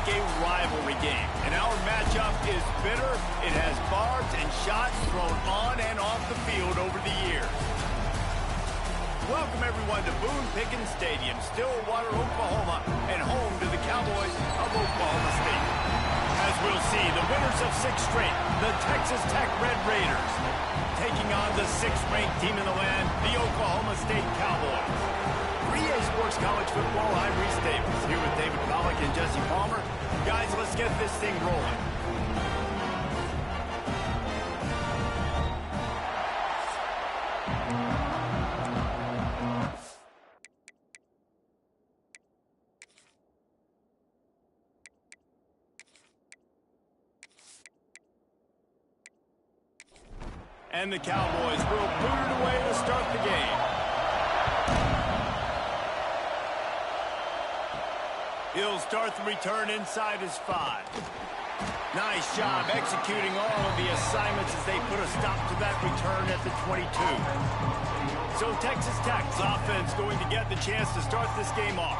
a rivalry game, and our matchup is bitter. It has barbs and shots thrown on and off the field over the years. Welcome, everyone, to Boone Pickens Stadium, Stillwater, Oklahoma, and home to the Cowboys of Oklahoma State. As we'll see, the winners of 6 straight, the Texas Tech Red Raiders, taking on the 6th-ranked team in the land, the Oklahoma State Cowboys. 3A Sports College Football, I'm Reese Davis, here with David Pollack and Jesse Palmer. Guys, let's get this thing rolling. And the Cowboys will boot it away to start the game. He'll start the return inside his 5. Nice job executing all of the assignments as they put a stop to that return at the 22. So Texas Tech's offense going to get the chance to start this game off.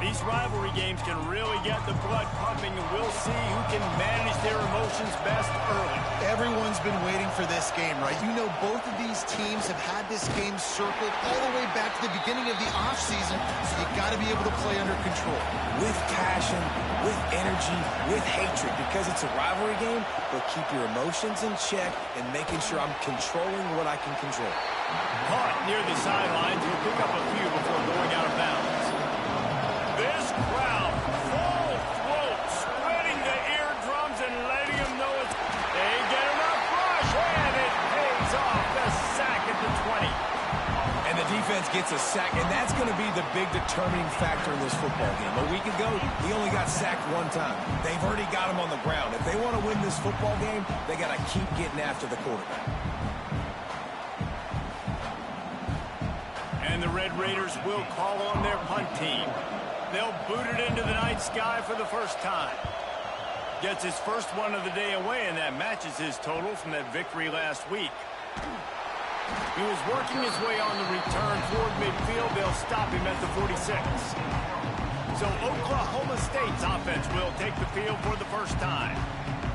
These rivalry games can really get the blood pumping, and we'll see who can manage their emotions best early. Everyone's been waiting for this game, right? You know, both of these teams have had this game circled all the way back to the beginning of the offseason, so you got to be able to play under control. With passion, with energy, with hatred, because it's a rivalry game, but keep your emotions in check and making sure I'm controlling what I can control. Caught near the sidelines, he'll pick up a few before going out of bounds. This crowd, full throat, spreading the eardrums and letting them know it's... They get enough rush, and it pays off. The sack at the 20. And the defense gets a sack, and that's going to be the big determining factor in this football game. A week ago, he only got sacked 1 time. They've already got him on the ground. If they want to win this football game, they got to keep getting after the quarterback. And the Red Raiders will call on their punt team. They'll boot it into the night sky for the first time. Gets his first one of the day away, and that matches his total from that victory last week. He was working his way on the return toward midfield. They'll stop him at the 46. So Oklahoma State's offense will take the field for the first time.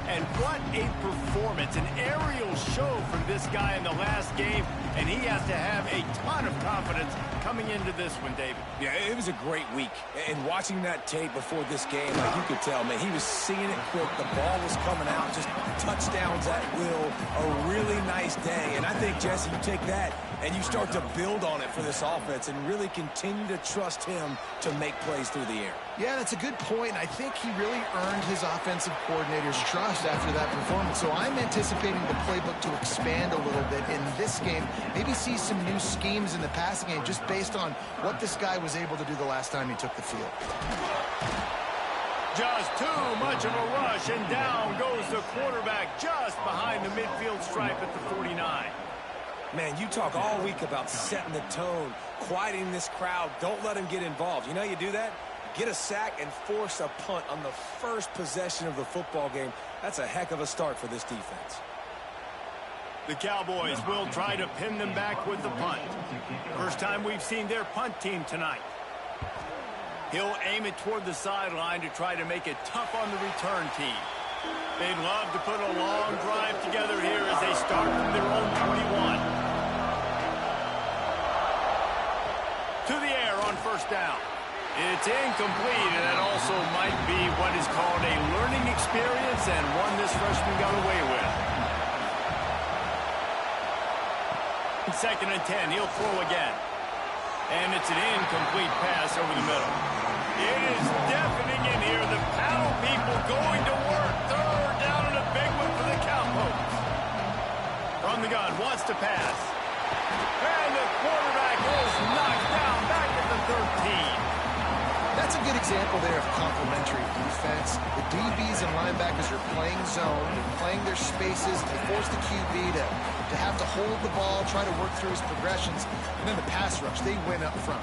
And what a performance, an aerial show from this guy in the last game, and he has to have a ton of confidence coming into this one, David. Yeah, it was a great week. And watching that tape before this game, like you could tell, man, he was seeing it quick. The ball was coming out, just touchdowns at will. A really nice day. And I think, Jesse, you take that and you start to build on it for this offense and really continue to trust him to make plays through the air. Yeah, that's a good point. I think he really earned his offensive coordinator's trust after that performance. So I'm anticipating the playbook to expand a little bit in this game. Maybe see some new schemes in the passing game just based on what this guy was able to do the last time he took the field. Just too much of a rush, and down goes the quarterback just behind the midfield stripe at the 49. Man, you talk all week about setting the tone, quieting this crowd. Don't let them get involved. You know how you do that? Get a sack and force a punt on the first possession of the football game. That's a heck of a start for this defense. The Cowboys will try to pin them back with the punt. First time we've seen their punt team tonight. He'll aim it toward the sideline to try to make it tough on the return team. They'd love to put a long drive together here as they start from their own 21. To the air on first down. It's incomplete, and that also might be what is called a learning experience and one this freshman got away with. 2nd and 10, he'll throw again. And it's an incomplete pass over the middle. It is deafening in here. The paddle people going to work. 3rd down and a big one for the Cowboys. From the gun, wants to pass. And the quarterback is knocked down back at the 13. That's a good example there of complementary defense. The DBs and linebackers are playing zone, they're playing their spaces, they force the QB to have to hold the ball, try to work through his progressions, and then the pass rush, they win up front.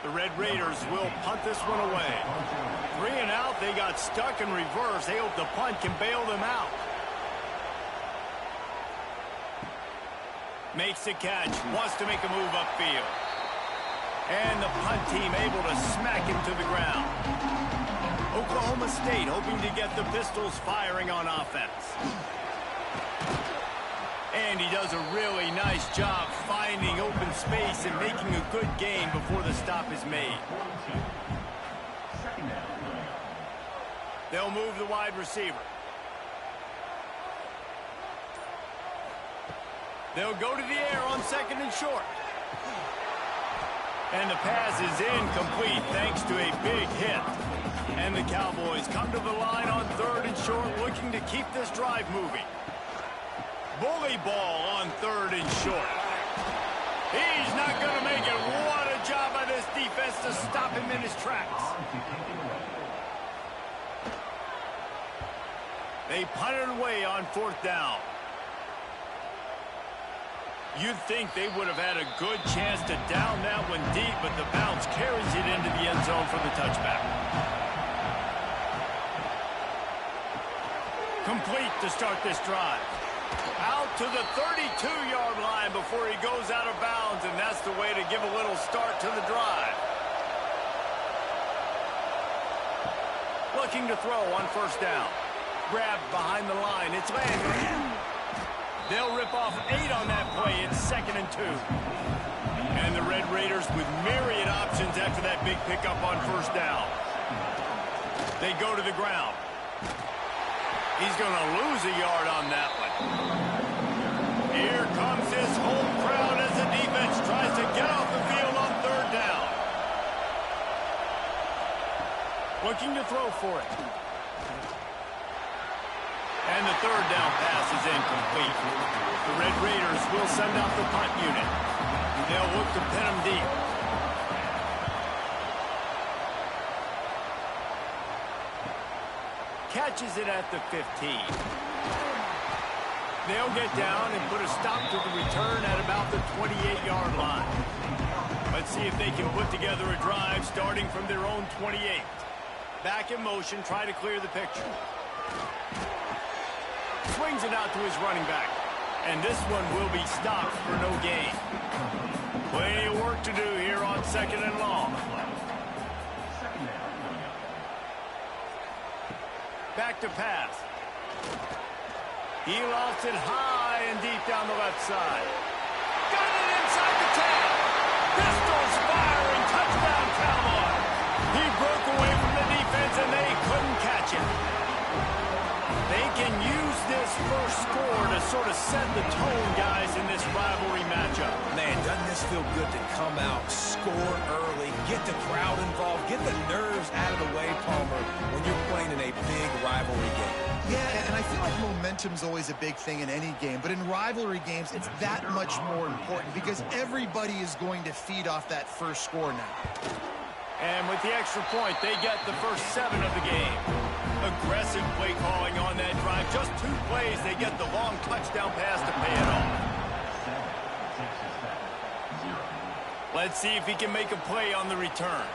The Red Raiders will punt this one away. 3 and out, they got stuck in reverse. They hope the punt can bail them out. Makes the catch, wants to make a move upfield. And the punt team able to smack him to the ground. State, hoping to get the Pistols firing on offense. And he does a really nice job finding open space and making a good gain before the stop is made. They'll move the wide receiver. They'll go to the air on 2nd and short. And the pass is incomplete thanks to a big hit. And the Cowboys come to the line on 3rd and short, looking to keep this drive moving. Bully ball on 3rd and short. He's not going to make it. What a job by this defense to stop him in his tracks. They punted away on 4th down. You'd think they would have had a good chance to down that one deep, but the bounce carries it into the end zone for the touchback. Complete to start this drive. Out to the 32-yard line before he goes out of bounds, and that's the way to give a little start to the drive. Looking to throw on 1st down. Grabbed behind the line. It's Landry. They'll rip off 8 on that play. It's 2nd and 2. And the Red Raiders with myriad options after that big pickup on 1st down. They go to the ground. He's going to lose a yard on that one. Here comes his home crowd as the defense tries to get off the field on 3rd down. Looking to throw for it. And the 3rd down pass is incomplete. The Red Raiders will send out the punt unit. They'll look to pin them deep. Catches it at the 15. They'll get down and put a stop to the return at about the 28-yard line. Let's see if they can put together a drive starting from their own 28. Back in motion, try to clear the picture. Swings it out to his running back. And this one will be stopped for no gain. Plenty of work to do here on 2nd and long. Back to pass. He lost it high and deep down the left side. Got it inside the 10. Pistols firing. Touchdown, Cowboys. He broke away from the defense and they couldn't catch him. They can use this first score to sort of set the tone, guys, in this rivalry matchup. Man, doesn't this feel good to come out, score early, get the crowd involved, get the nerves out of the way, Palmer, when you're playing in a big rivalry game. Yeah, and I feel like momentum's always a big thing in any game, but in rivalry games, it's that much more important because everybody is going to feed off that first score now. And with the extra point, they get the first 7 of the game. Aggressive play calling on that drive. Just 2 plays, they get the long touchdown pass to pay it off. Let's see if he can make a play on the return.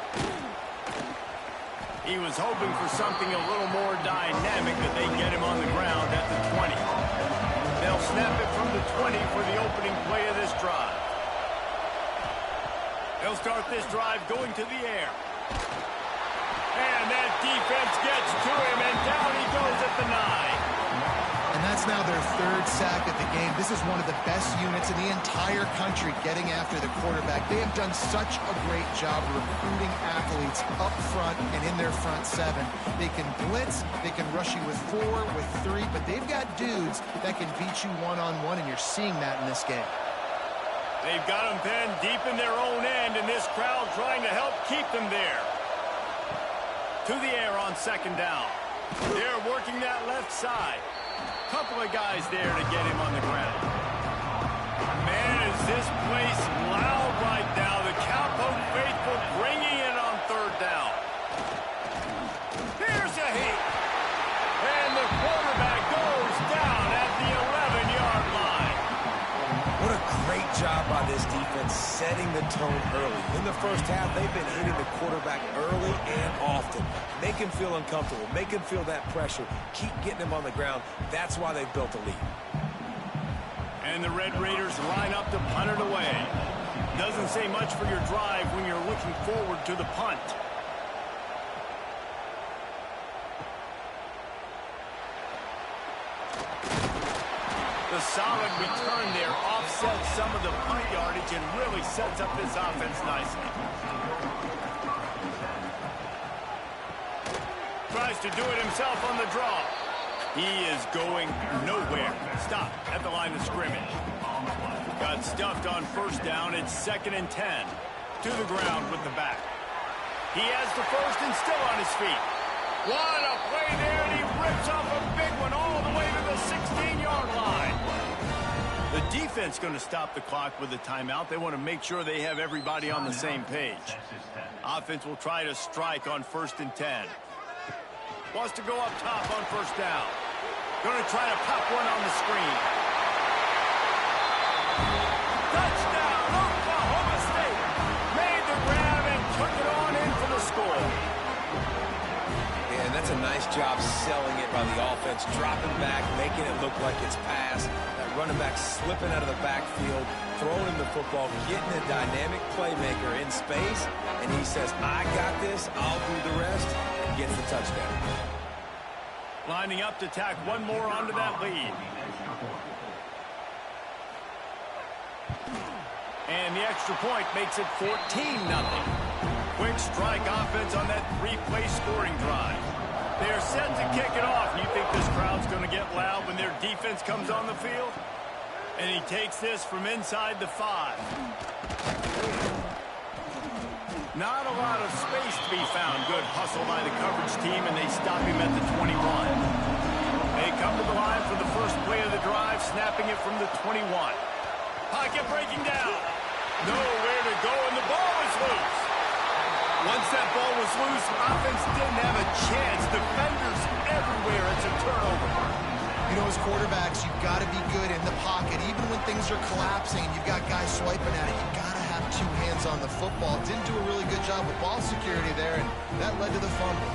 He was hoping for something a little more dynamic, but they get him on the ground at the 20. They'll snap it from the 20 for the opening play of this drive. They'll start this drive going to the air. And that defense gets to him, and down he goes at the 9. And that's now their 3rd sack of the game. This is one of the best units in the entire country getting after the quarterback. They have done such a great job recruiting athletes up front and in their front 7. They can blitz, they can rush you with 4, with 3, but they've got dudes that can beat you one-on-one, and you're seeing that in this game. They've got them pinned deep in their own end, and this crowd trying to help keep them there. To the air on 2nd down. They're working that left side. Couple of guys there to get him on the ground. Man, is this place loud right now. The Cowboys faithful bringing it on 3rd down. Here's a hit. And the quarterback goes down at the 11-yard line. What a great job by this defense setting the tone early. In the first half, they've been hitting the quarterback early and often. Make him feel uncomfortable. Make him feel that pressure. Keep getting him on the ground. That's why they've built a lead. And the Red Raiders line up to punt it away. Doesn't say much for your drive when you're looking forward to the punt. a solid return there, offsets some of the punt yardage and really sets up this offense nicely. Tries to do it himself on the draw. He is going nowhere. Stop at the line of scrimmage. Got stuffed on first down. It's 2nd and 10. To the ground with the back. He has the first and still on his feet. What a play there, and he rips off a big one all the way to the 16-yard line. The defense going to stop the clock with a timeout. They want to make sure they have everybody on the same page. Offense will try to strike on 1st and 10. Wants to go up top on first down. Going to try to pop one on the screen. Touchdown, Oklahoma State. Made the grab and took it on in for the score. Yeah, and that's a nice job selling it by the offense. Dropping back, making it look like it's pass. That running back slipping out of the backfield, throwing him the football, getting a dynamic playmaker in space, and he says, I got this, I'll do the rest. Gets the touchdown. Lining up to tack one more onto that lead. And the extra point makes it 14-0. Quick strike offense on that 3-play scoring drive. They're set to kick it off. You think this crowd's going to get loud when their defense comes on the field? And he takes this from inside the 5. Not a lot of space to be found. Good hustle by the coverage team, and they stop him at the 21. They come to the line for the first play of the drive, snapping it from the 21. Pocket breaking down. Nowhere to go, and the ball is loose. Once that ball was loose, offense didn't have a chance. Defenders everywhere. It's a turnover. You know, as quarterbacks, you've got to be good in the pocket. Even when things are collapsing and you've got guys swiping at it, you've got to have 2 hands on the football. Didn't do a really good job with ball security there, and that led to the fumble.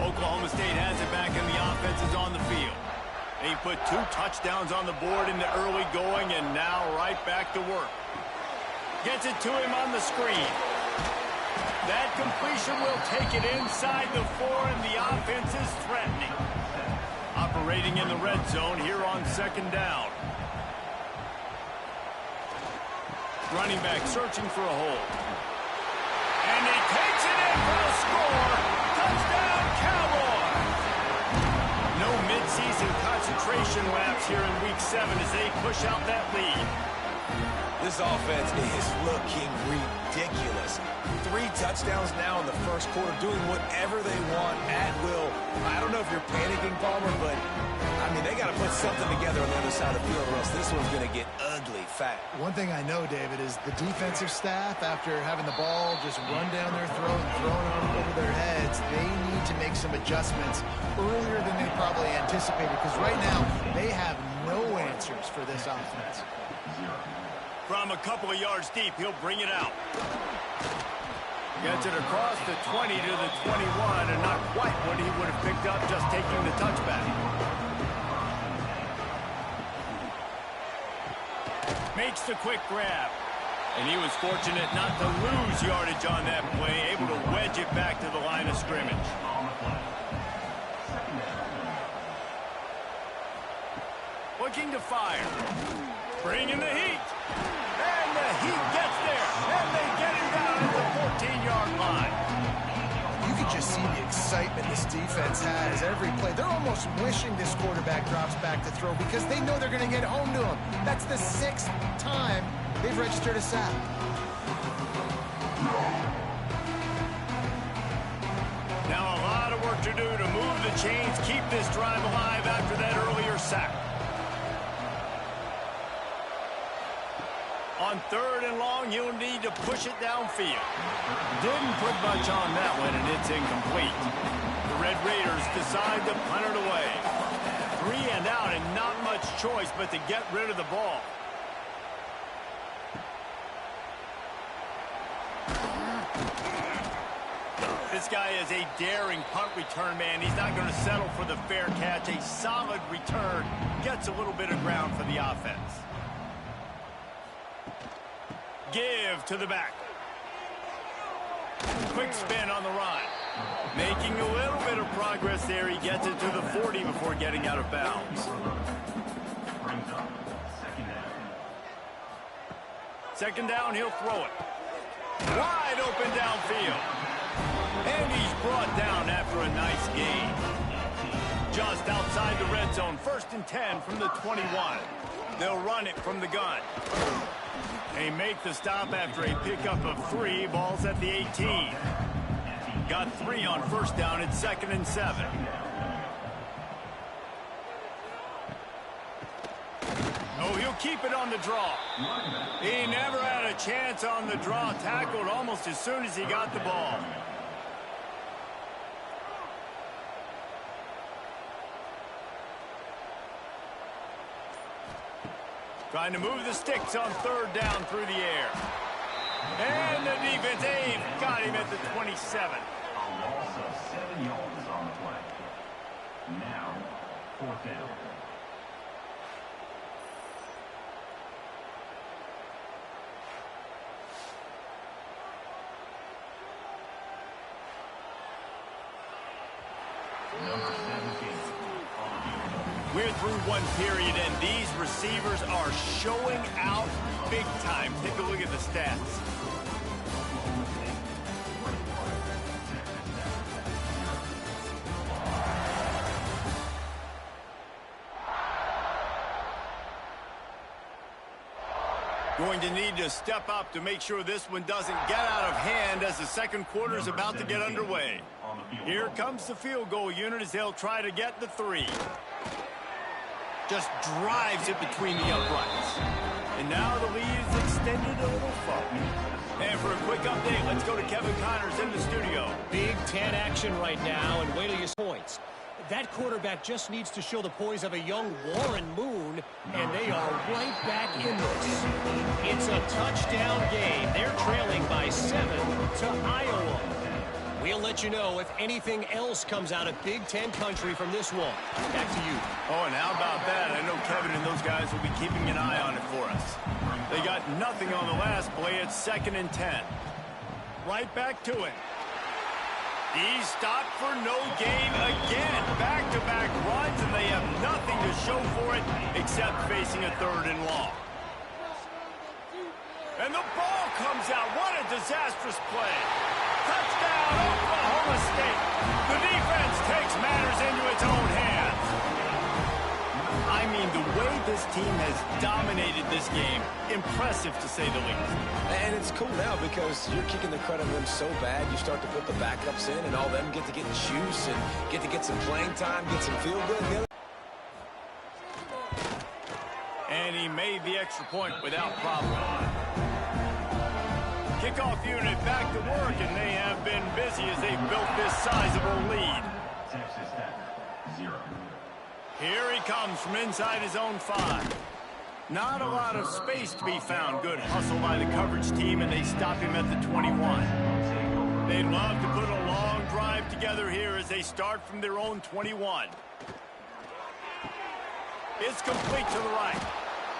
Oklahoma State has it back, and the offense is on the field. They put 2 touchdowns on the board in the early going, and now right back to work. Gets it to him on the screen. That completion will take it inside the 4, and the offense is threatening. Operating in the red zone here on 2nd down. Running back searching for a hole. And he takes it in for the score. Touchdown, Cowboys! No midseason concentration laps here in Week 7 as they push out that lead. This offense is looking ridiculous. 3 touchdowns now in the first quarter, doing whatever they want at will. I don't know if you're panicking, Palmer, but, I mean, they got to put something together on the other side of the field, or else this one's going to get ugly fast. One thing I know, David, is the defensive staff, after having the ball just run down their throat and thrown over their heads, they need to make some adjustments earlier than they probably anticipated, because right now they have no answers for this offense. From a couple of yards deep, he'll bring it out. Gets it across the 20 to the 21, and not quite what he would have picked up just taking the touchback. Makes the quick grab. And he was fortunate not to lose yardage on that play, able to wedge it back to the line of scrimmage. Looking to fire. Bringing the heat. And the heat gets there. And they get him down at the 14-yard line. You can just see the excitement this defense has every play. They're almost wishing this quarterback drops back to throw because they know they're going to get home to him. That's the 6th time they've registered a sack. Now a lot of work to do to move the chains, keep this drive alive after that earlier sack. On 3rd and long, you'll need to push it downfield. Didn't put much on that one, and it's incomplete. The Red Raiders decide to punt it away. 3 and out, and not much choice but to get rid of the ball. This guy is a daring punt return man. He's not going to settle for the fair catch. A solid return gets a little bit of ground for the offense. Give to the back. Quick spin on the run. Making a little bit of progress there. He gets it to the 40 before getting out of bounds. Second down, he'll throw it. Wide open downfield. And he's brought down after a nice gain. Just outside the red zone, 1st and 10 from the 21. They'll run it from the gun. They make the stop after a pickup of 3. Ball's at the 18. Got 3 on 1st down. It's 2nd and 7. Oh, he'll keep it on the draw. He never had a chance on the draw. Tackled almost as soon as he got the ball. Trying to move the sticks on 3rd down through the air. And the defense, Dave, got him at the 27. A loss of 7 yards on the play. Now, 4th down. Number 17. We're through one period, and these receivers are showing out big time. Take a look at the stats. Going to need to step up to make sure this one doesn't get out of hand as the second quarter is about to get underway. Here comes the field goal unit as they'll try to get the 3. Just drives it between the uprights. And now the lead is extended a little far. And for a quick update, let's go to Kevin Connors in the studio. Big Ten action right now, and wait till you see points. That quarterback just needs to show the poise of a young Warren Moon, and they are right back in this. It's a touchdown game. They're trailing by 7 to Iowa. We'll let you know if anything else comes out of Big Ten country from this one. Back to you. Oh, and how about that? I know Kevin and those guys will be keeping an eye on it for us. They got nothing on the last play. It's 2nd and 10. Right back to it. He's stopped for no gain again. Back-to-back runs, and they have nothing to show for it except facing a 3rd and long. And the ball comes out. What a disastrous play. Touchdown, Oklahoma State. The defense takes matters into its own hands. I mean, the way this team has dominated this game, impressive to say the least. And it's cool now because you're kicking the credit of them so bad, you start to put the backups in, and all them get to get juice and get to get some playing time, get some feel good. And he made the extra point without problem. Kickoff unit back to work, and they have been busy as they built this sizable lead. Texas Tech, 0. Here he comes from inside his own 5. Not a lot of space to be found. Good hustle by the coverage team, and they stop him at the 21. They'd love to put a long drive together here as they start from their own 21. It's complete to the right.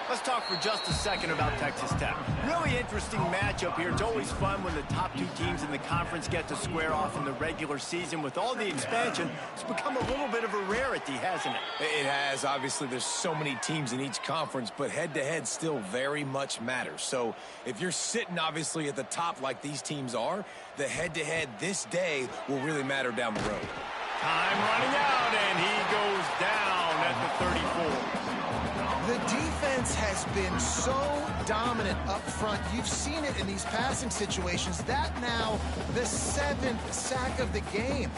Let's talk for just a second about Texas Tech. Really interesting matchup here. It's always fun when the top 2 teams in the conference get to square off in the regular season. With all the expansion, it's become a little bit of a rarity, hasn't it? It has. Obviously, there's so many teams in each conference, but head-to-head still very much matters. So if you're sitting, obviously, at the top like these teams are, the head-to-head this day will really matter down the road. Time running out, and he goes down at the 34. The defense has been so dominant up front. You've seen it in these passing situations. That now the 7th sack of the game.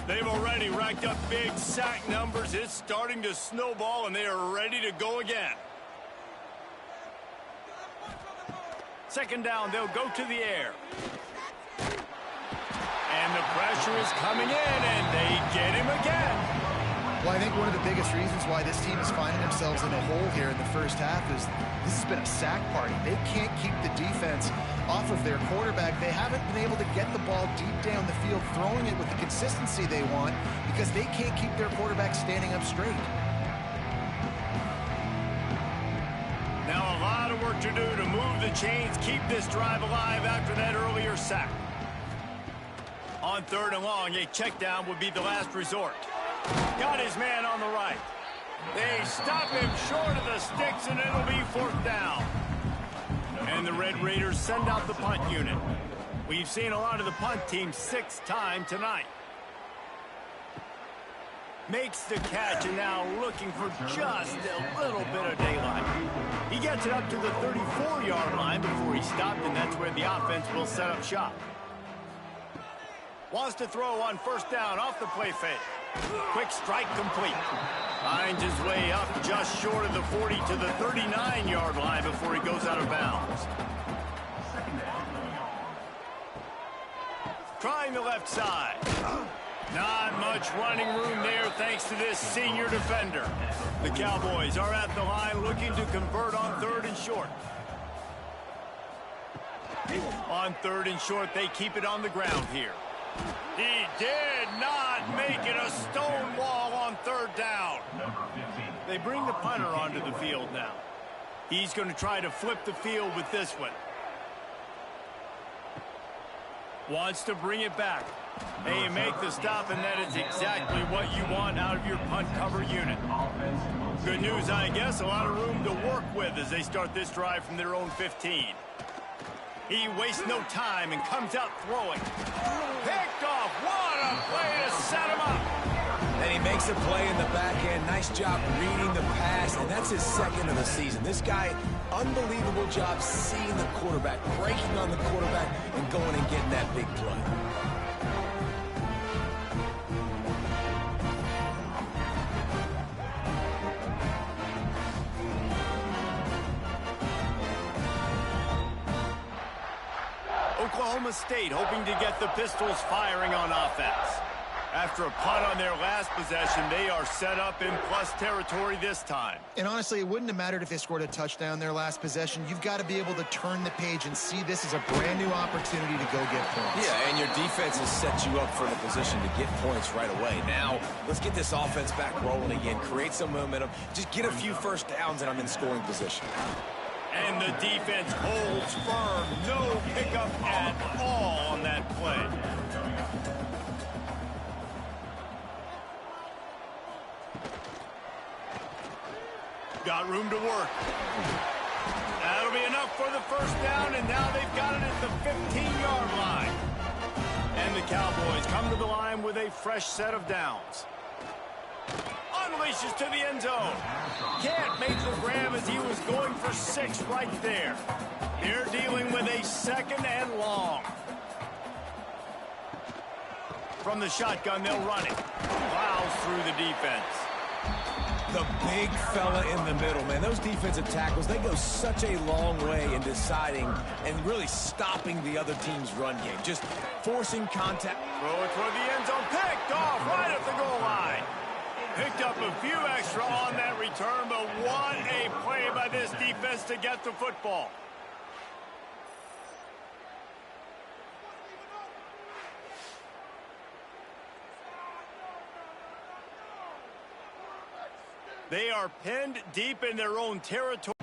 They've already racked up big sack numbers. It's starting to snowball, and they are ready to go again. 2nd down, they'll go to the air. And the pressure is coming in, and they get him again. Well, I think one of the biggest reasons why this team is finding themselves in a hole here in the first half is this has been a sack party. They can't keep the defense off of their quarterback. They haven't been able to get the ball deep down the field, throwing it with the consistency they want because they can't keep their quarterback standing up straight. Now a lot of work work to do to move the chains, keep this drive alive after that earlier sack. On 3rd and long, a check down would be the last resort. Got his man on the right. They stop him short of the sticks, and it'll be 4th down. And the Red Raiders send out the punt unit. We've seen a lot of the punt team 6th time tonight. Makes the catch, and now looking for just a little bit of daylight. He gets it up to the 34-yard line before he stopped, and that's where the offense will set up shop. Wants to throw on 1st down off the play fake. Quick strike complete. Finds his way up just short of the 40 to the 39-yard line before he goes out of bounds. Trying the left side. Not much running room there thanks to this senior defender. The Cowboys are at the line looking to convert on 3rd and short. On 3rd and short, they keep it on the ground here. He did not make it a stone wall on 3rd down. They bring the punter onto the field now. He's going to try to flip the field with this one. Wants to bring it back. They make the stop, and that is exactly what you want out of your punt cover unit. Good news, I guess, a lot of room to work with as they start this drive from their own 15. He wastes no time and comes out throwing. Picked off. What a play to set him up. And he makes a play in the back end. Nice job reading the pass, and that's his 2nd of the season. This guy, unbelievable job seeing the quarterback, breaking on the quarterback, and going and getting that big play. Oklahoma State hoping to get the Pistols firing on offense. After a punt on their last possession, they are set up in plus territory this time. And honestly, it wouldn't have mattered if they scored a touchdown their last possession. You've got to be able to turn the page and see this as a brand new opportunity to go get points. Yeah, and your defense has set you up for the position to get points right away. Now, let's get this offense back rolling again, create some momentum, just get a few 1st downs, and I'm in scoring position. And the defense holds firm. No pickup at all on that play. Got room to work. That'll be enough for the 1st down, and now they've got it at the 15-yard line. And the Cowboys come to the line with a fresh set of downs. Unleashes to the end zone. Can't make the grab as he was going for 6 right there. They're dealing with a 2nd and long. From the shotgun, they'll run it. Plows through the defense. The big fella in the middle, man. Those defensive tackles, they go such a long way in deciding and really stopping the other team's run game. Just forcing contact. Throw it toward the end zone. Picked off right at the goal line. Picked up a few extra on that return, but what a play by this defense to get the football. They are pinned deep in their own territory.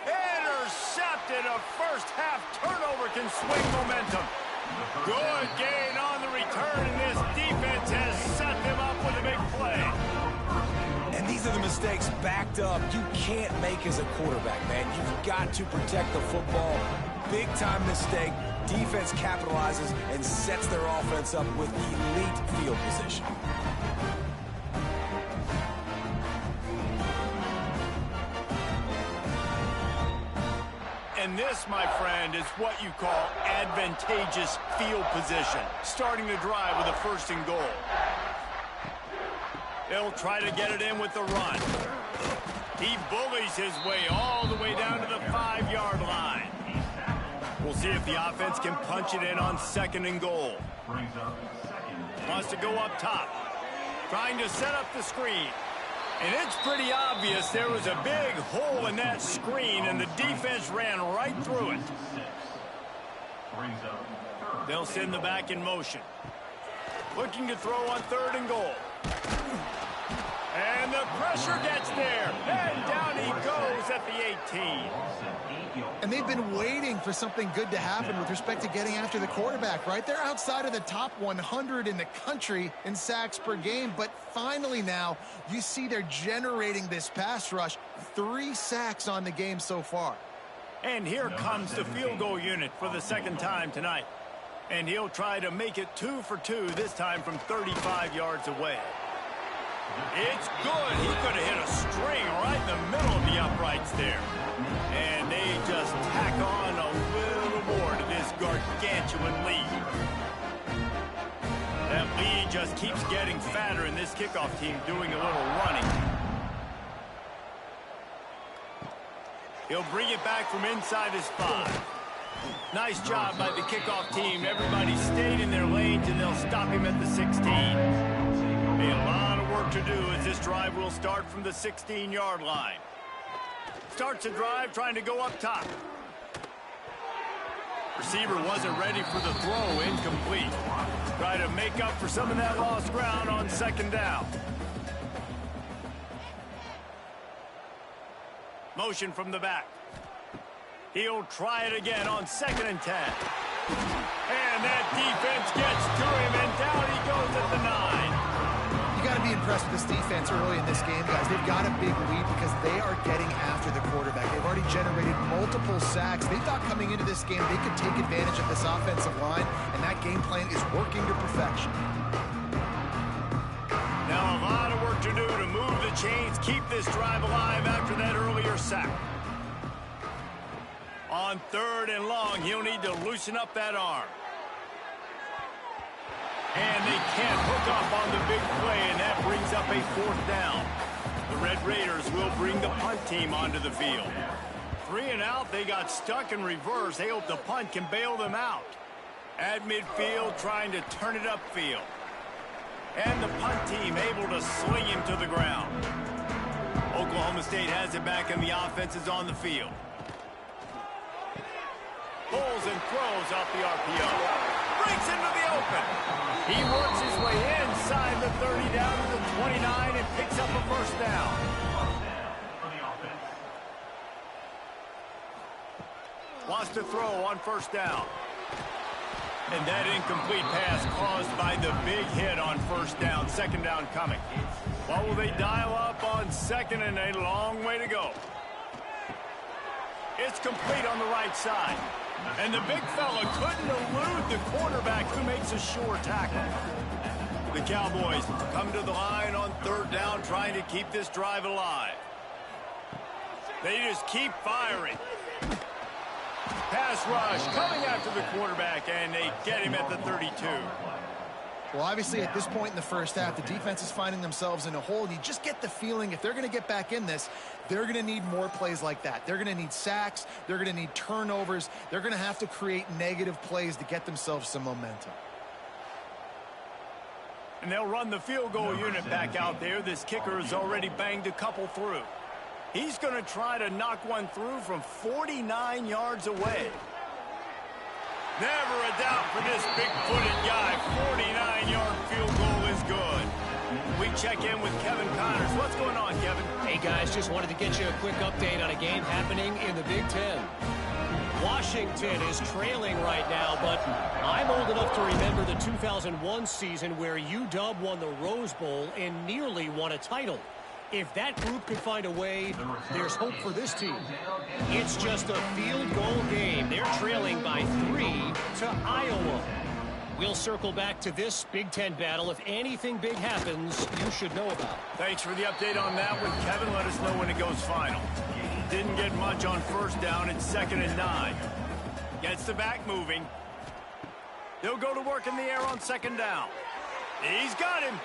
Intercepted. A first-half turnover can swing momentum. Good gain on the return, and this defense has set them up with a big play. And these are the mistakes backed up you can't make as a quarterback, man. You've got to protect the football. Big-time mistake. Defense capitalizes and sets their offense up with elite field position. And this, my friend, is what you call advantageous field position. Starting the drive with a 1st and goal. They'll try to get it in with the run. He bullies his way all the way down to the 5-yard line. We'll see if the offense can punch it in on 2nd and goal. Wants to go up top. Trying to set up the screen. And it's pretty obvious there was a big hole in that screen, and the defense ran right through it. They'll send the back in motion. Looking to throw on 3rd and goal. And the pressure gets there. And down he goes at the 18. And they've been waiting for something good to happen with respect to getting after the quarterback, right? They're outside of the top 100 in the country in sacks per game, but finally now you see they're generating this pass rush. 3 sacks on the game so far. And here comes the field goal unit for the second time tonight. And he'll try to make it 2 for 2, this time from 35 yards away. It's good. He could have hit a string right in the middle of the uprights there. And they just tack on a little more to this gargantuan lead. That lead just keeps getting fatter, and this kickoff team doing a little running. He'll bring it back from inside his 5. Nice job by the kickoff team. Everybody stayed in their lanes, and they'll stop him at the 16. A lot of work to do as this drive will start from the 16-yard line. Starts a drive trying to go up top. Receiver wasn't ready for the throw, incomplete. Try to make up for some of that lost ground on second down. Motion from the back. He'll try it again on 2nd and 10. And that defense gets to him, and down he goes at the 9. You got to be impressed with this defense early in this game, guys. They've got a big lead because they are getting after the quarterback. They've already generated multiple sacks. They thought coming into this game they could take advantage of this offensive line, and that game plan is working to perfection. Now a lot of work to do to move the chains, keep this drive alive after that earlier sack. On 3rd and long, he'll need to loosen up that arm. And they can't hook up on the big play, and that brings up a 4th down. The Red Raiders will bring the punt team onto the field. 3 and out, they got stuck in reverse. They hope the punt can bail them out. At midfield, trying to turn it upfield. And the punt team able to sling him to the ground. Oklahoma State has it back, and the offense is on the field. Pulls and throws off the RPO. Breaks into the open. He works his way inside the 30 down to the 29 and picks up a 1st down. Wants to throw on 1st down. And that incomplete pass caused by the big hit on 1st down. 2nd down coming. What will they dial up on 2nd, and a long way to go? It's complete on the right side. And the big fella couldn't elude the quarterback who makes a sure tackle. The Cowboys come to the line on 3rd down, trying to keep this drive alive. They just keep firing. Pass rush coming after the quarterback, and they get him at the 32. Well, obviously, at this point in the first half, the defense is finding themselves in a hole, and you just get the feeling if they're going to get back in this, they're going to need more plays like that. They're going to need sacks. They're going to need turnovers. They're going to have to create negative plays to get themselves some momentum. And they'll run the field goal unit back out there. This kicker has already banged a couple through. He's going to try to knock one through from 49 yards away. Never a doubt for this big-footed guy. 49-yard field goal is good. We check in with Kevin Connors. What's going on, Kevin? Hey, guys, just wanted to get you a quick update on a game happening in the Big Ten. Washington is trailing right now, but I'm old enough to remember the 2001 season where UW won the Rose Bowl and nearly won a title. If that group could find a way, there's hope for this team. It's just a field goal game. They're trailing by 3 to Iowa. We'll circle back to this Big Ten battle. If anything big happens, you should know about. Thanks for the update on that one, Kevin. Let us know when it goes final. Didn't get much on 1st down. It's 2nd and 9. Gets the back moving. They'll go to work in the air on 2nd down. He's got him.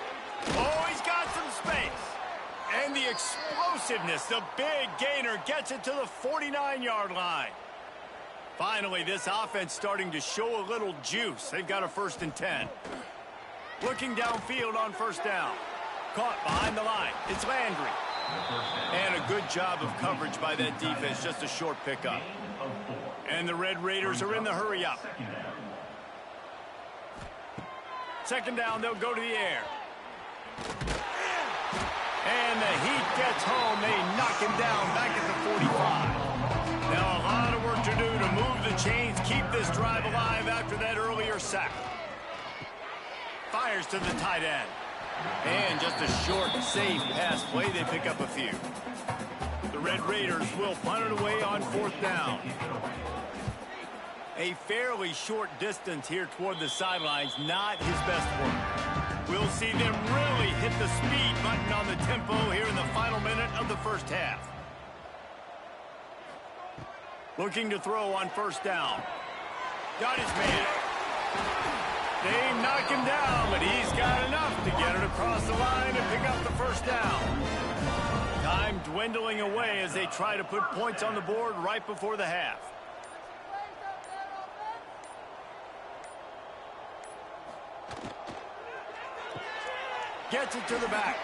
Oh, he's got some space. And the explosiveness, the big gainer gets it to the 49-yard line. Finally, this offense starting to show a little juice. They've got a 1st and 10. Looking downfield on 1st down. Caught behind the line. It's Landry. And a good job of coverage by that defense. Just a short pickup. And the Red Raiders are in the hurry up. 2nd down, they'll go to the air. And the heat gets home. They knock him down back at the 45. Now a lot of work to do to move the chains, keep this drive alive after that earlier sack. Fires to the tight end. And just a short, safe pass play. They pick up a few. The Red Raiders will punt it away on 4th down. A fairly short distance here toward the sidelines, not his best work. We'll see them really hit the speed button on the tempo here in the final minute of the first half. Looking to throw on 1st down. Got his man. They knock him down, but he's got enough to get it across the line and pick up the 1st down. Time dwindling away as they try to put points on the board right before the half. Gets it to the back.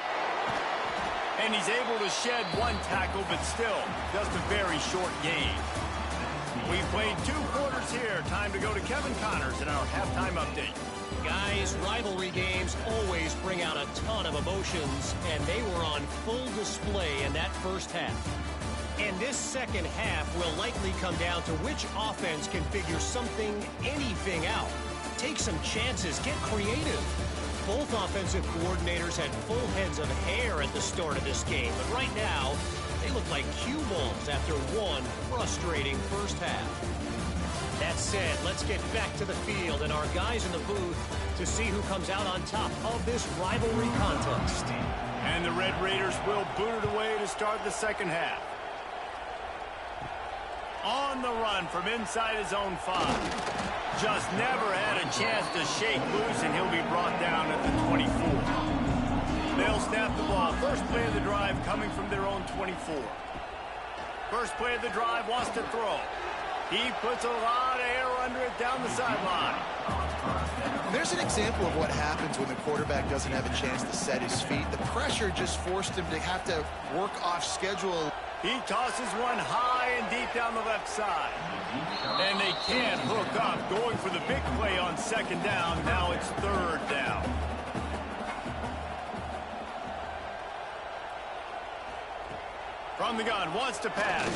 And he's able to shed one tackle, but still just a very short gain. We've played 2 quarters here. Time to go to Kevin Connors in our halftime update. Guys, rivalry games always bring out a ton of emotions, and they were on full display in that first half. And this second half will likely come down to which offense can figure something, anything out. Take some chances, get creative. Both offensive coordinators had full heads of hair at the start of this game, but right now, they look like cue balls after one frustrating first half. That said, let's get back to the field and our guys in the booth to see who comes out on top of this rivalry contest. And the Red Raiders will boot it away to start the second half. On the run from inside his own 5. Just never had a chance to shake loose, and he'll be brought down at the 24. They'll snap the ball. First play of the drive coming from their own 24. First play of the drive, wants to throw. He puts a lot of air under it down the sideline. There's an example of what happens when the quarterback doesn't have a chance to set his feet. The pressure just forced him to have to work off schedule. He tosses one high and deep down the left side. And they can't hook up. Going for the big play on 2nd down. Now it's 3rd down. From the gun, wants to pass.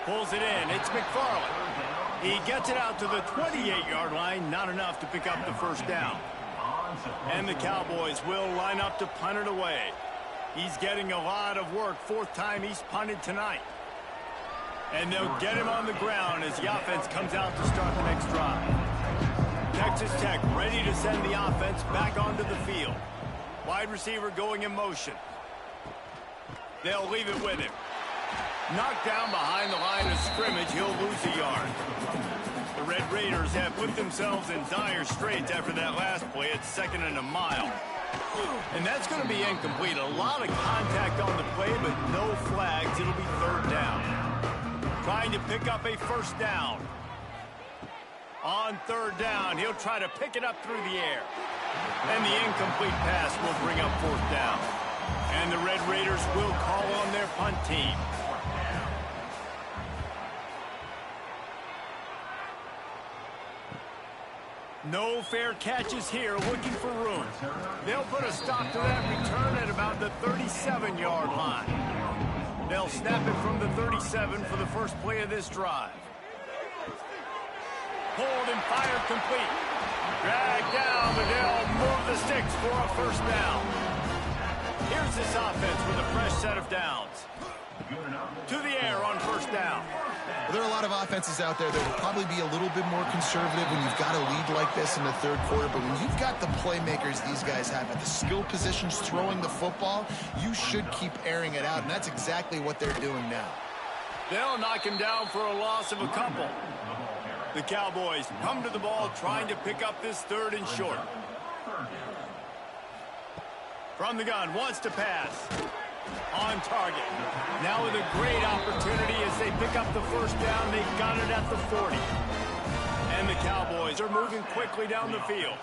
Pulls it in. It's McFarland. He gets it out to the 28-yard line. Not enough to pick up the 1st down. And the Cowboys will line up to punt it away. He's getting a lot of work. 4th time he's punted tonight. And they'll get him on the ground as the offense comes out to start the next drive. Texas Tech ready to send the offense back onto the field. Wide receiver going in motion. They'll leave it with him. Knocked down behind the line of scrimmage. He'll lose a yard. The Red Raiders have put themselves in dire straits after that last play. It's 2nd and a mile. And that's going to be incomplete. A lot of contact on the play, but no flags. It'll be 3rd down. Trying to pick up a 1st down. On 3rd down, he'll try to pick it up through the air. And the incomplete pass will bring up 4th down. And the Red Raiders will call on their punt team. No fair catches here, looking for room. They'll put a stop to that return at about the 37-yard line. They'll snap it from the 37 for the first play of this drive. Pulled and fired complete. Dragged down, but they'll move the sticks for a 1st down. Here's this offense with a fresh set of downs. To the air on 1st down. Well, there are a lot of offenses out there that will probably be a little bit more conservative when you've got a lead like this in the 3rd quarter. But when you've got the playmakers these guys have at the skill positions throwing the football, you should keep airing it out. And that's exactly what they're doing now. They'll knock him down for a loss of a couple. The Cowboys come to the ball trying to pick up this 3rd and short. From the gun, wants to pass. On target. Now with a great opportunity as they pick up the 1st down. They've got it at the 40. And the Cowboys are moving quickly down the field.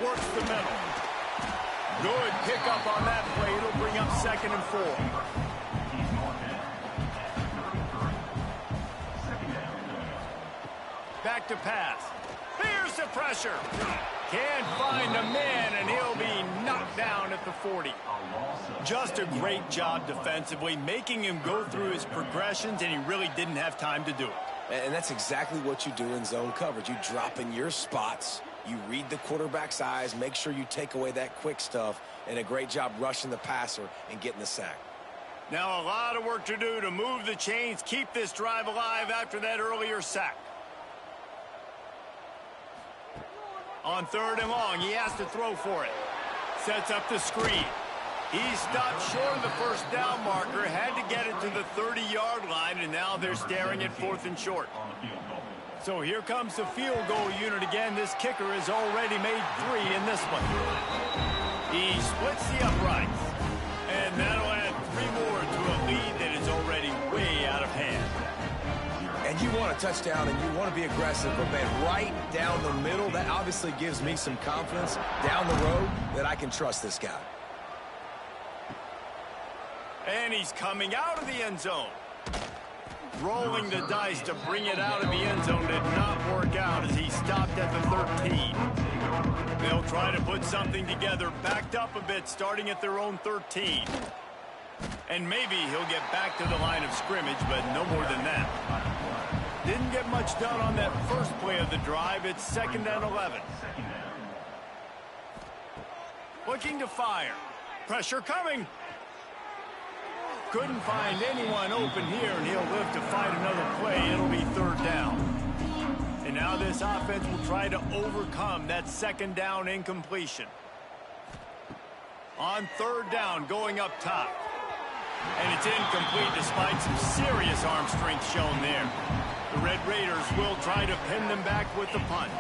Works the middle. Good pickup on that play. It'll bring up 2nd and 4. Back to pass. Here's Here's the pressure. Can't find a man, and he'll be knocked down at the 40. Just a great job defensively, making him go through his progressions, and he really didn't have time to do it. And that's exactly what you do in zone coverage. You drop in your spots, you read the quarterback's eyes, make sure you take away that quick stuff, and a great job rushing the passer and getting the sack. Now a lot of work to do to move the chains, keep this drive alive after that earlier sack. On 3rd and long, he has to throw for it. Sets up the screen. He stopped short of the first down marker, had to get it to the 30-yard line, and now they're staring at 4th and short. So here comes the field goal unit again. This kicker has already made 3 in this one. He splits the uprights, and that'll add 3 more to a lead that is already way out of hand. And you want a touchdown, and you want to be aggressive, but man, right down the middle, that obviously gives me some confidence down the road that I can trust this guy. And he's coming out of the end zone. Rolling the dice to bring it out of the end zone did not work out as he stopped at the 13. They'll try to put something together, backed up a bit, starting at their own 13. And maybe he'll get back to the line of scrimmage, but no more than that. Didn't get much done on that first play of the drive. It's 2nd and 11. Looking to fire. Pressure coming. Couldn't find anyone open here, and he'll live to fight another play. It'll be 3rd down. And now this offense will try to overcome that 2nd down incompletion. On 3rd down, going up top. And it's incomplete despite some serious arm strength shown there. The Red Raiders will try to pin them back with the punt.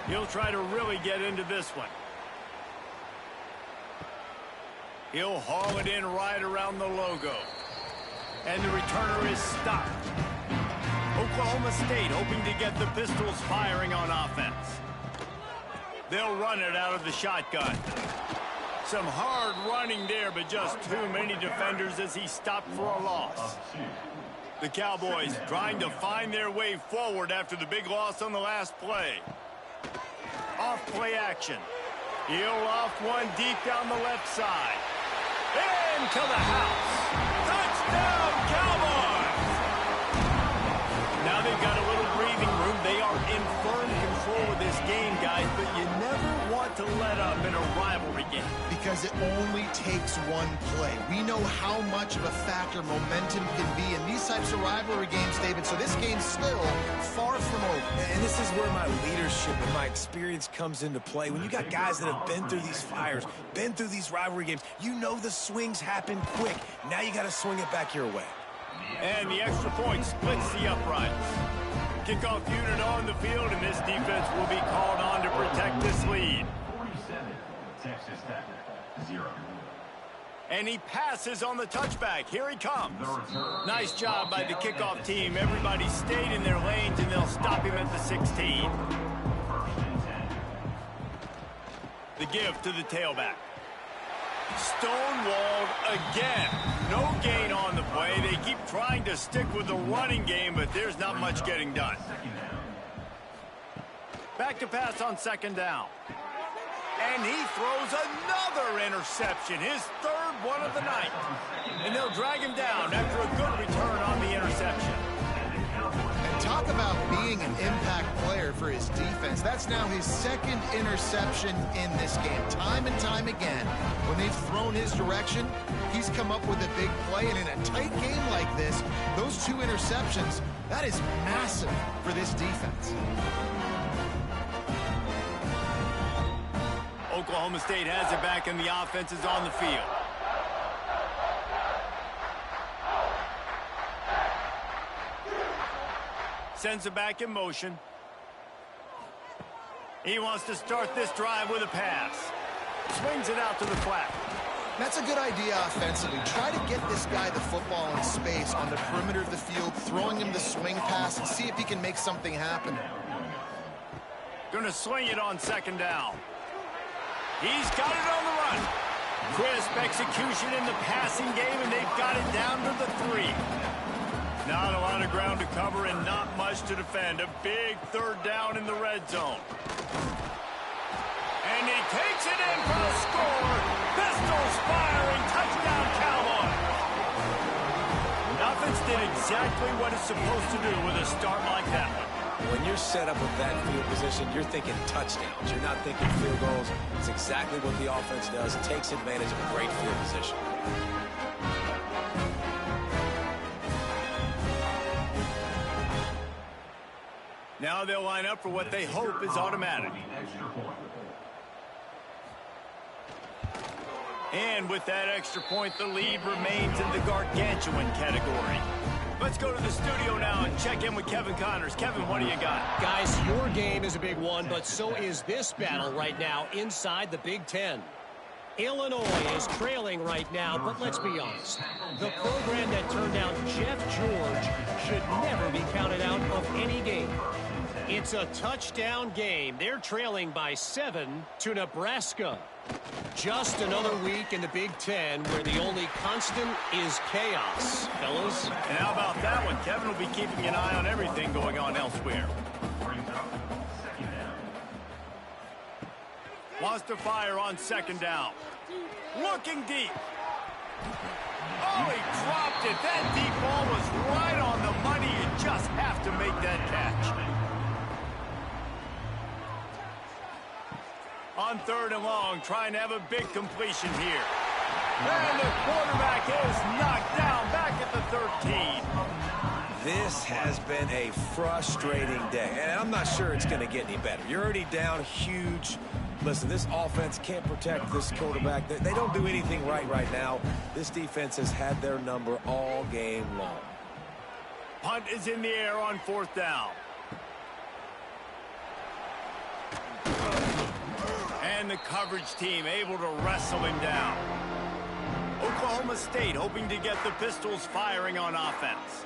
He'll try to really get into this one. He'll haul it in right around the logo. And the returner is stopped. Oklahoma State hoping to get the Pistols firing on offense. They'll run it out of the shotgun. Some hard running there, but just too many defenders as he stopped for a loss. The Cowboys trying to find their way forward after the big loss on the last play. Off play action. He'll off one deep down the left side. Into the house. Touchdown, Cowboys! Now they've got a little breathing room. They are in firm control of this game, guys, but you never want to let up in a rivalry game. Because it only takes one play. We know how much of a factor momentum can be in these types of rivalry games, David, so this game's still far from over. And this is where my leadership and my experience comes into play. When you got guys that have been through these fires, been through these rivalry games, you know the swings happen quick. Now you got to swing it back your way. And the extra point splits the uprights. Kickoff unit on the field, and this defense will be called on to protect this lead. 47, Texas Tech, 0. And he passes on the touchback. Here he comes. Nice job by the kickoff team. Everybody stayed in their lanes, and they'll stop him at the 16. The give to the tailback. Stonewalled again. No gain on the play. They keep trying to stick with the running game, but there's not much getting done. Back to pass on 2nd down. And he throws another interception, his 3rd one of the night. And they'll drag him down after a good return on the interception. And talk about being an impact player for his defense. That's now his 2nd interception in this game. Time and time again, when they've thrown his direction, he's come up with a big play. And in a tight game like this, those 2 interceptions, that is massive for this defense. Oklahoma State has it back, and the offense is on the field. Sends it back in motion. He wants to start this drive with a pass. Swings it out to the flat. That's a good idea offensively. Try to get this guy the football in space on the perimeter of the field, throwing him the swing pass, and see if he can make something happen. Going to swing it on 2nd down. He's got it on the run. Crisp execution in the passing game, and they've got it down to the 3. Not a lot of ground to cover and not much to defend. A big third down in the red zone. And he takes it in for the score. Pistols firing. Touchdown, Cowboys. Offense did exactly what it's supposed to do with a start like that one. When you're set up with that field position, you're thinking touchdowns. You're not thinking field goals. It's exactly what the offense does. It takes advantage of a great field position. Now they'll line up for what they hope is automatic. And with that extra point, the lead remains in the gargantuan category. Let's go to the studio now and check in with Kevin Connors. Kevin, what do you got? Guys, your game is a big one, but so is this battle right now inside the Big Ten. Illinois is trailing right now, but let's be honest. The program that turned out Jeff George should never be counted out of any game. It's a touchdown game. They're trailing by 7 to Nebraska. Just another week in the Big Ten where the only constant is chaos, fellas. And how about that one? Kevin will be keeping an eye on everything going on elsewhere. Wants to fire on second down. Looking deep. Oh, he dropped it. That deep ball was right on the money. You just have to make that catch. On third and long, trying to have a big completion here. And the quarterback is knocked down back at the 13. This has been a frustrating day, and I'm not sure it's going to get any better. You're already down huge. Listen, this offense can't protect this quarterback. They don't do anything right now. This defense has had their number all game long. Punt is in the air on fourth down. And the coverage team able to wrestle him down. Oklahoma State hoping to get the Pistols firing on offense.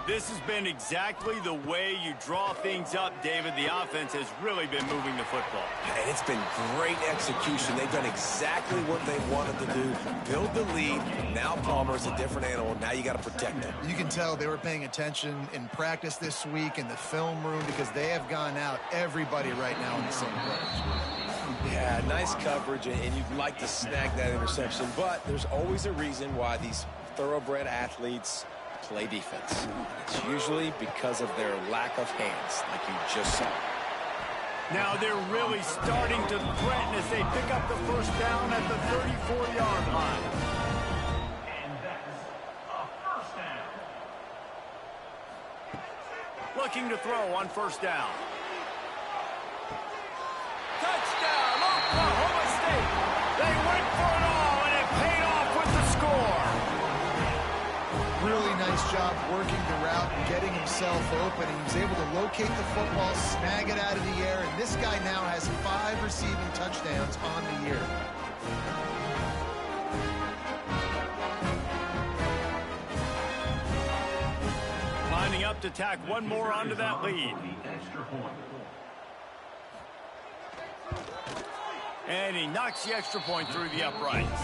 This has been exactly the way you draw things up, David. The offense has really been moving the football. And it's been great execution. They've done exactly what they wanted to do. Build the lead. Now Palmer's a different animal. Now you got to protect him. You can tell they were paying attention in practice this week in the film room because they have gone out everybody right now in the same page. Yeah, nice coverage, and you'd like to snag that interception, but there's always a reason why these thoroughbred athletes play defense. It's usually because of their lack of hands, like you just saw. Now they're really starting to threaten as they pick up the first down at the 34-yard line. And that's a first down. Looking to throw on first down. Touchdown, Oklahoma State. They went for it all, and it paid off with the score. Really nice job working the route and getting himself open. He was able to locate the football, snag it out of the air, and this guy now has 5 receiving touchdowns on the year. Lining up to tack one more onto that lead. The extra point. And he knocks the extra point through the uprights.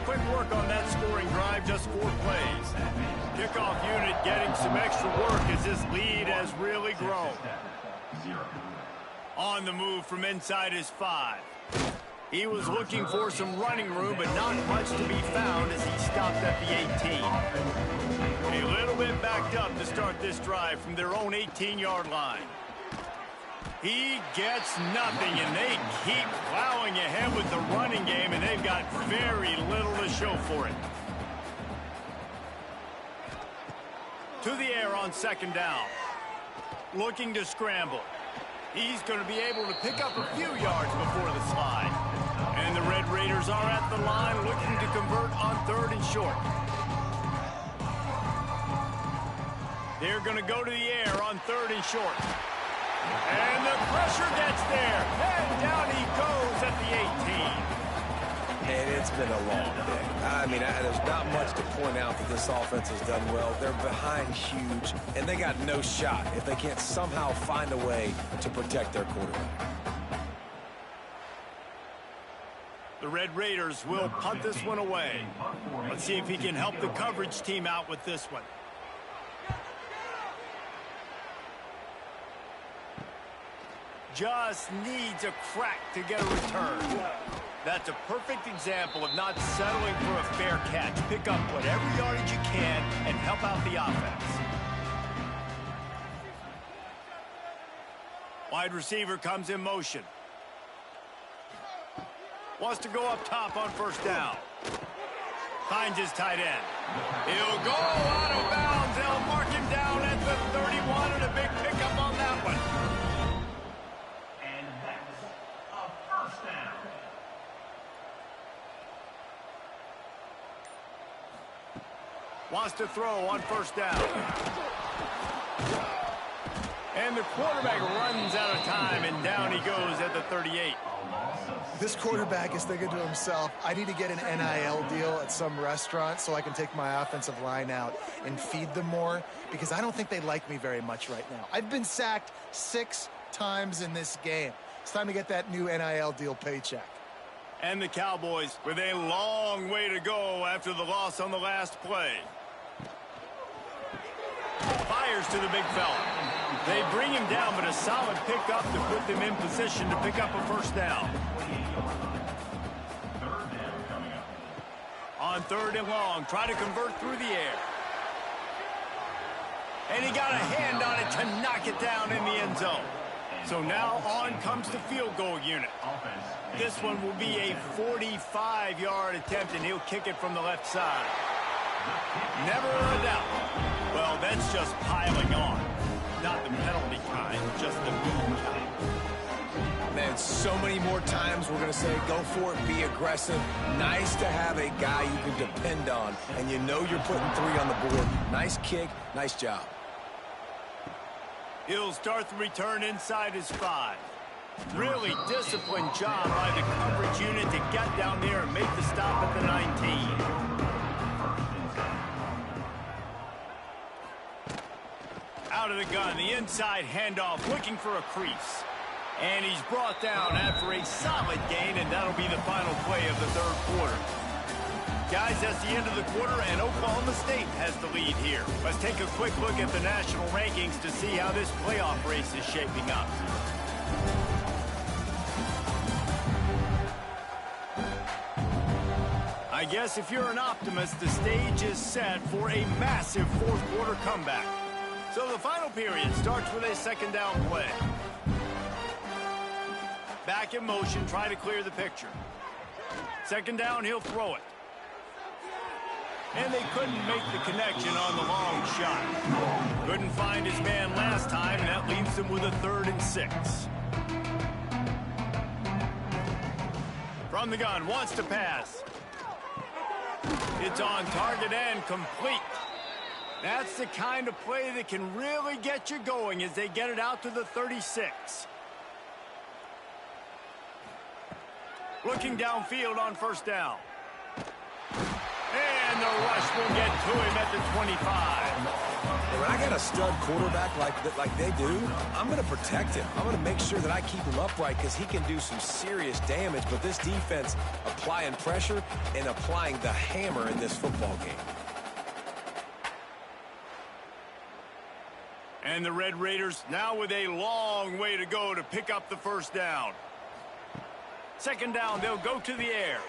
Quick work on that scoring drive, just 4 plays. Kickoff unit getting some extra work as this lead has really grown. On the move from inside his 5. He was looking for some running room, but not much to be found as he stopped at the 18. A little bit backed up to start this drive from their own 18-yard line. He gets nothing, and they keep plowing ahead with the running game, and they've got very little to show for it. To the air on second down. Looking to scramble. He's going to be able to pick up a few yards before the slide. And the Red Raiders are at the line looking to convert on third and short. They're going to go to the air on third and short. And the pressure gets there. And down he goes at the 18. And it's been a long day. I mean, there's not much to point out that this offense has done well. They're behind huge, and they got no shot if they can't somehow find a way to protect their quarterback. The Red Raiders will punt this one away. Let's see if he can help the coverage team out with this one. just needs a crack to get a return. That's a perfect example of not settling for a fair catch. Pick up whatever yardage you can and help out the offense. Wide receiver comes in motion. Wants to go up top on first down. Finds his tight end. He'll go out of bounds. They'll mark him down at the 31, and a big pickup on that one. And that's a first down. Wants to throw on first down. And the quarterback runs out of time, and down he goes at the 38. This quarterback is thinking to himself, I need to get an NIL deal at some restaurant so I can take my offensive line out and feed them more, because I don't think they like me very much right now. I've been sacked 6 times in this game. It's time to get that new NIL deal paycheck. And the Cowboys with a long way to go after the loss on the last play. Fires to the big fella. They bring him down, but a solid pickup to put them in position to pick up a first down. On 3rd and long, try to convert through the air. And he got a hand on it to knock it down in the end zone. So now on comes the field goal unit. This one will be a 45-yard attempt, and he'll kick it from the left side. Never a doubt. Well, that's just piling on. Not the penalty kind, just the move kind. Man, so many more times we're going to say, go for it, be aggressive. Nice to have a guy you can depend on, and you know you're putting 3 on the board. Nice kick, nice job. He'll start the return inside his 5. Really disciplined job by the coverage unit to get down there and make the stop at the 19. Out of the gun, the inside handoff, looking for a crease. And he's brought down after a solid gain, and that'll be the final play of the 3rd quarter. Guys, that's the end of the quarter, and Oklahoma State has the lead here. Let's take a quick look at the national rankings to see how this playoff race is shaping up. I guess if you're an optimist, the stage is set for a massive 4th quarter comeback. So the final period starts with a 2nd down play. Back in motion, try to clear the picture. 2nd down, he'll throw it. And they couldn't make the connection on the long shot. Couldn't find his man last time, and that leaves him with a 3rd and 6. From the gun, wants to pass. It's on target and complete. That's the kind of play that can really get you going as they get it out to the 36. Looking downfield on 1st down. And the rush will get to him at the 25. And when I got a stud quarterback like they do, I'm going to protect him. I'm going to make sure that I keep him upright because he can do some serious damage. But this defense applying pressure and applying the hammer in this football game. And the Red Raiders now with a long way to go to pick up the 1st down. 2nd down, they'll go to the air.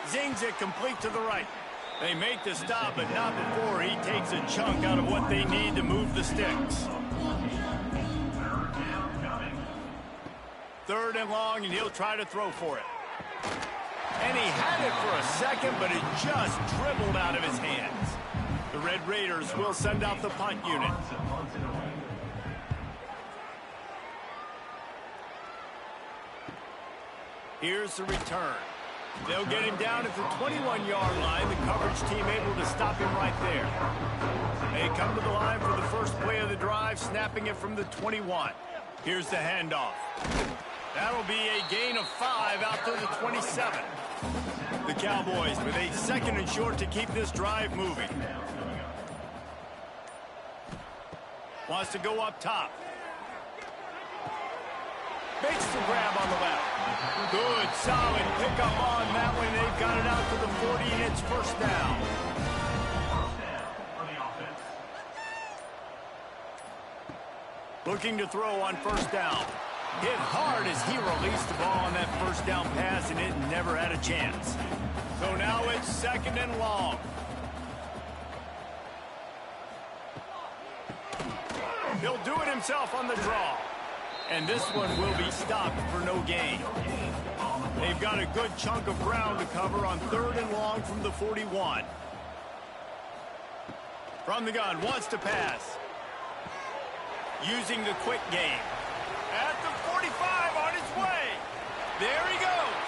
Zings it complete to the right. They make the stop, but not before he takes a chunk out of what they need to move the sticks. 3rd and long, and he'll try to throw for it. And he had it for a second, but it just dribbled out of his hands. The Red Raiders will send out the punt unit. Here's the return. They'll get him down at the 21-yard line. The coverage team able to stop him right there. They come to the line for the first play of the drive, snapping it from the 21. Here's the handoff. That'll be a gain of 5 out to the 27. The Cowboys with a 2nd and short to keep this drive moving. Wants to go up top. Makes the grab on the left. Good, solid pickup on that one. They've got it out to the 40, and it's 1st down. Looking to throw on 1st down. Hit hard as he released the ball on that first down pass, and it never had a chance. So now it's 2nd and long. He'll do it himself on the draw. And this one will be stopped for no gain. They've got a good chunk of ground to cover on 3rd and long from the 41. From the gun, wants to pass. Using the quick game. At the 45, on his way. There he goes.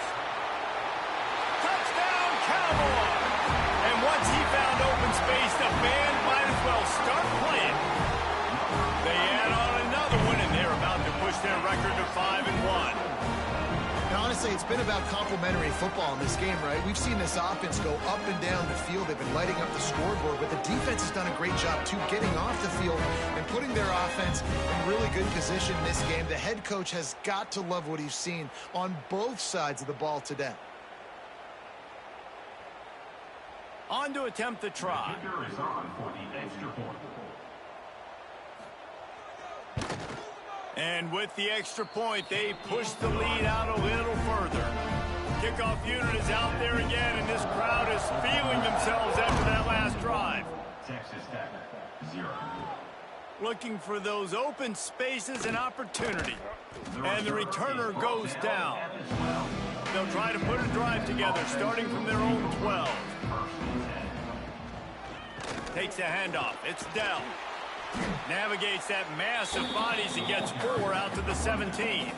Touchdown, Cowboys. And once he found open space, the band might as well start playing. They add on another one, and they're about to push their record to 5-1. Now, honestly, it's been about complementary football in this game, right? We've seen this offense go up and down the field. They've been lighting up the scoreboard, but the defense has done a great job, too, getting off the field and putting their offense in really good position in this game. The head coach has got to love what he's seen on both sides of the ball today. On to attempt the try. The kicker is on for the extra point. And with the extra point, they push the lead out a little further. Kickoff unit is out there again, and this crowd is feeling themselves after that last drive. Texas Tech, 0. Looking for those open spaces and opportunity. And the returner goes down. They'll try to put a drive together, starting from their own 12. Takes the handoff. It's Dell. Navigates that mass of bodies and gets 4 out to the 17.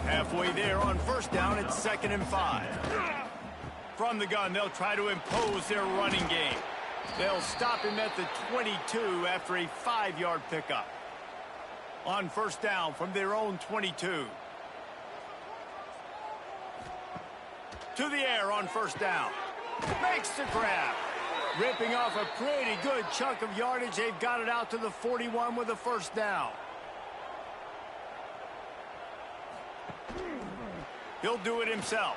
Halfway there on 1st down, it's 2nd and 5. From the gun, they'll try to impose their running game. They'll stop him at the 22 after a 5-yard pickup. On 1st down from their own 22. To the air on 1st down. Makes the grab. Ripping off a pretty good chunk of yardage. They've got it out to the 41 with a 1st down. He'll do it himself.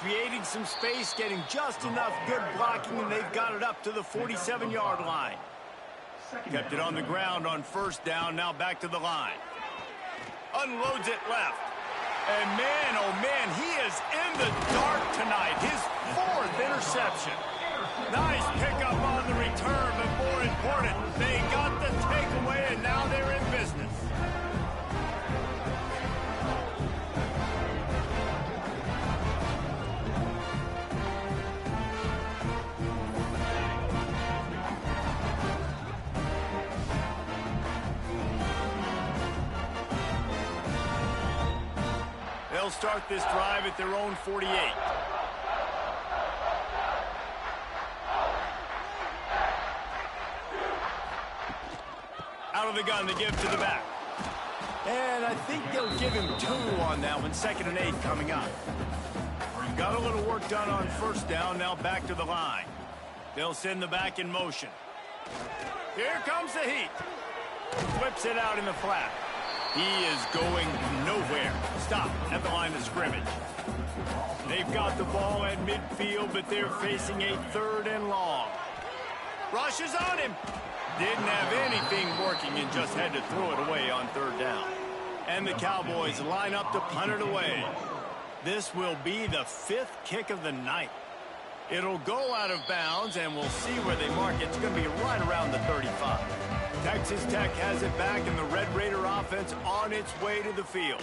Creating some space, getting just enough good blocking, and they've got it up to the 47-yard line. Kept it on the ground on 1st down, now back to the line. Unloads it left. And man, oh man, he is in the dark tonight. His 4th interception. Nice pickup on the return, but more important, they got the takeaway, and now they're in business. They'll start this drive at their own 48. Out of the gun to give to the back. And I think they'll give him 2 on that one. 2nd and 8 coming up. Got a little work done on 1st down. Now back to the line. They'll send the back in motion. Here comes the heat. Flips it out in the flat. He is going nowhere. Stop at the line of scrimmage. They've got the ball at midfield, but they're facing a 3rd and long. Rushes on him. Didn't have anything working and just had to throw it away on 3rd down. And the Cowboys line up to punt it away. This will be the 5th kick of the night. It'll go out of bounds, and we'll see where they mark it. It's going to be right around the 35. Texas Tech has it back, and the Red Raider offense on its way to the field.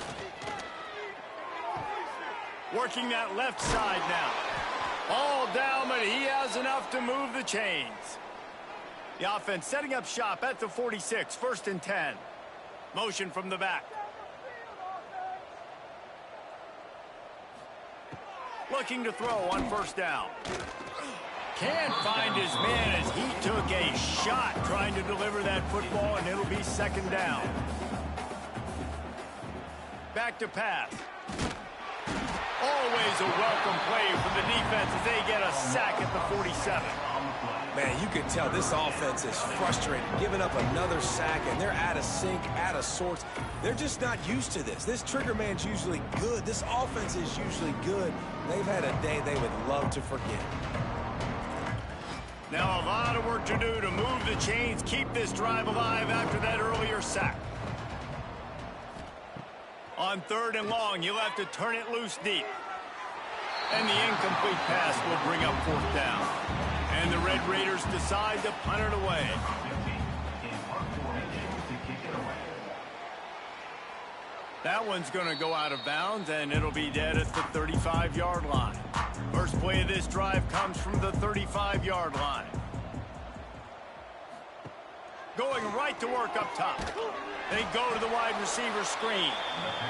Working that left side now. All down, but he has enough to move the chains. The offense setting up shop at the 46, 1st and 10. Motion from the back. Looking to throw on 1st down. Can't find his man as he took a shot trying to deliver that football, and it'll be 2nd down. Back to pass. Always a welcome play from the defense as they get a sack at the 47. Man, you can tell this offense is frustrated, giving up another sack, and they're out of sync, out of sorts. They're just not used to this. This trigger man's usually good. This offense is usually good. They've had a day they would love to forget. Now a lot of work to do to move the chains, keep this drive alive after that earlier sack. On 3rd and long, you'll have to turn it loose deep. And the incomplete pass will bring up 4th down. And the Red Raiders decide to punt it away. That one's going to go out of bounds, and it'll be dead at the 35-yard line. First play of this drive comes from the 35-yard line. Going right to work up top. They go to the wide receiver screen.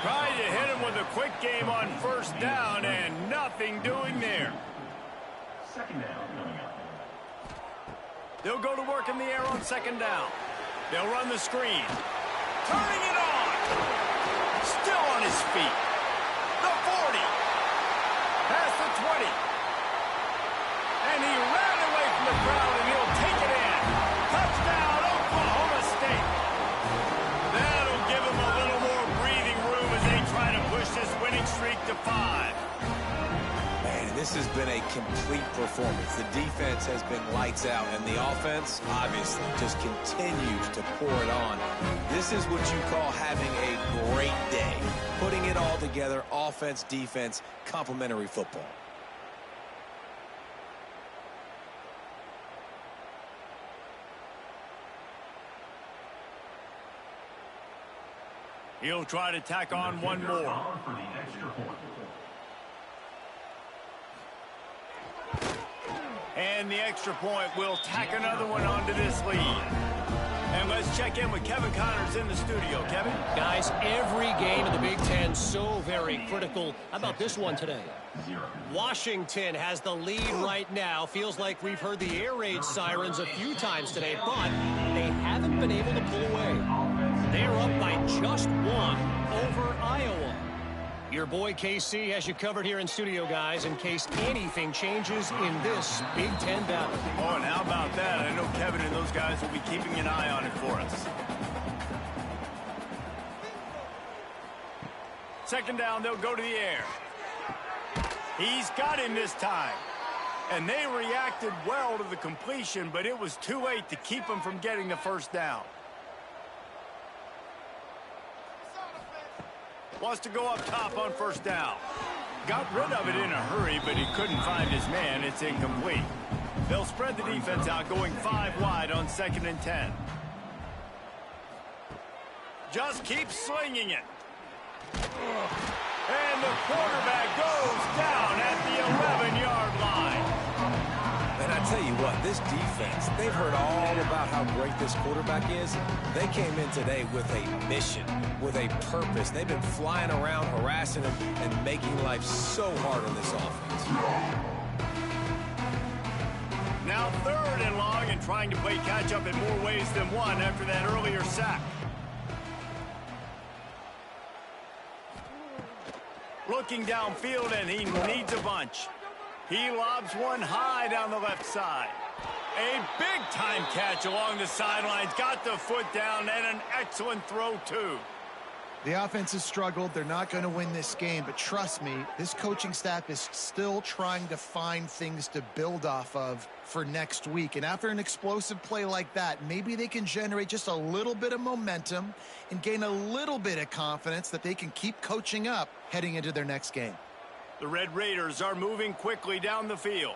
Trying to hit him with a quick game on 1st down, and nothing doing there. 2nd down coming up. They'll go to work in the air on 2nd down. They'll run the screen. Turning it on. Still on his feet. The 40. Past the 20. And he ran away from the crowd, and he'll take it in. Touchdown, Oklahoma State. That'll give him a little more breathing room as they try to push this winning streak to 5. Man, this has been a complete performance. The defense has been lights out, and the offense, obviously, just continues to pour it on. This is what you call having a great day. Putting it all together, offense, defense, complementary football. He'll try to tack on one more. For the extra point. And the extra point will tack another one onto this lead. And let's check in with Kevin Connors in the studio. Kevin? Guys, every game in the Big Ten so very critical. How about this one today? Washington has the lead right now. Feels like we've heard the air raid sirens a few times today, but they haven't been able to pull away. They're up by just 1 over Iowa. Your boy KC has you covered here in studio, guys, in case anything changes in this Big Ten battle. Oh, and how about that? I know Kevin and those guys will be keeping an eye on it for us. 2nd down, they'll go to the air. He's got him this time. And they reacted well to the completion, but it was too late to keep him from getting the 1st down. Wants to go up top on 1st down. Got rid of it in a hurry, but he couldn't find his man. It's incomplete. They'll spread the defense out, going 5 wide on 2nd and 10. Just keep slinging it. And the quarterback goes down at the 11-yard line. And I tell you what, this defense, they've heard all about how great this quarterback is. They came in today with a mission, with a purpose. They've been flying around, harassing him, and making life so hard on this offense. Now 3rd and long, and trying to play catch-up in more ways than one after that earlier sack. Looking downfield, and he needs a bunch. He lobs one high down the left side. A big-time catch along the sidelines. Got the foot down, and an excellent throw, too. The offense has struggled. They're not going to win this game, but trust me, this coaching staff is still trying to find things to build off of for next week. And after an explosive play like that, maybe they can generate just a little bit of momentum and gain a little bit of confidence that they can keep coaching up heading into their next game. The Red Raiders are moving quickly down the field.